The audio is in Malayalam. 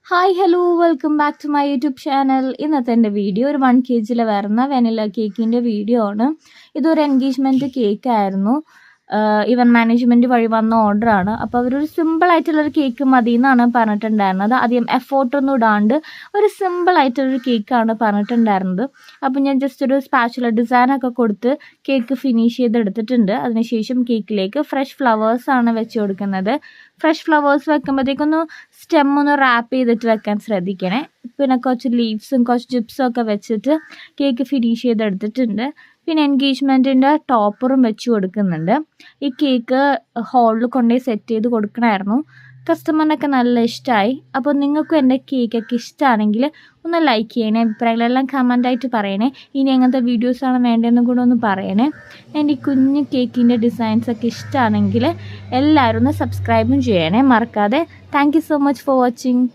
Hi hello welcome back to my YouTube channel. ഇന്നത്തെ എൻ്റെ വീഡിയോ ഒരു 1 kg വരുന്ന വെനില കേക്കിൻ്റെ വീഡിയോ ആണ്. ഇതൊരു എൻഗേജ്മെൻറ്റ് കേക്കായിരുന്നു. ഇവൻറ്റ് മാനേജ്മെൻറ്റ് വഴി വന്ന ഓർഡറാണ്. അപ്പോൾ അവരൊരു സിമ്പിളായിട്ടുള്ളൊരു കേക്ക് മതി എന്നാണ് പറഞ്ഞിട്ടുണ്ടായിരുന്നത്. അധികം എഫോർട്ടൊന്നും ഇടാണ്ട് ഒരു സിമ്പിളായിട്ടുള്ളൊരു കേക്കാണ് പറഞ്ഞിട്ടുണ്ടായിരുന്നത്. അപ്പോൾ ഞാൻ ജസ്റ്റ് ഒരു സ്പാച്ചുല ഡിസൈനൊക്കെ കൊടുത്ത് കേക്ക് ഫിനിഷ് ചെയ്തെടുത്തിട്ടുണ്ട്. അതിനുശേഷം കേക്കിലേക്ക് ഫ്രഷ് ഫ്ലവേഴ്സാണ് വെച്ച് കൊടുക്കുന്നത്. ഫ്രഷ് ഫ്ലവേഴ്സ് വെക്കുമ്പോഴത്തേക്കൊന്ന് സ്റ്റെമ്മൊന്ന് റാപ്പ് ചെയ്തിട്ട് വെക്കാൻ ശ്രദ്ധിക്കണേ. പിന്നെ കുറച്ച് ലീവ്സും കുറച്ച് ജിപ്സും ഒക്കെ വെച്ചിട്ട് കേക്ക് ഫിനിഷ് ചെയ്തെടുത്തിട്ടുണ്ട്. പിന്നെ എൻഗേജ്മെൻറ്റിൻ്റെ ടോപ്പറും വെച്ച് കൊടുക്കുന്നുണ്ട്. ഈ കേക്ക് ഹോളിൽ കൊണ്ടുപോയി സെറ്റ് ചെയ്ത് കൊടുക്കണമായിരുന്നു. കസ്റ്റമറിനൊക്കെ നല്ല ഇഷ്ടമായി. അപ്പോൾ നിങ്ങൾക്കും എൻ്റെ കേക്കൊക്കെ ഇഷ്ടമാണെങ്കിൽ ഒന്ന് ലൈക്ക് ചെയ്യണേ, അഭിപ്രായങ്ങളെല്ലാം കമൻ്റായിട്ട് പറയണേ. ഇനി എങ്ങനത്തെ വീഡിയോസാണ് വേണ്ടതെന്നും കൂടെ ഒന്ന് പറയണേ. എൻ്റെ ഈ കുഞ്ഞു കേക്കിൻ്റെ ഡിസൈൻസൊക്കെ ഇഷ്ടമാണെങ്കിൽ എല്ലാവരും ഒന്ന് സബ്സ്ക്രൈബും ചെയ്യണേ മറക്കാതെ. Thank you so much for watching.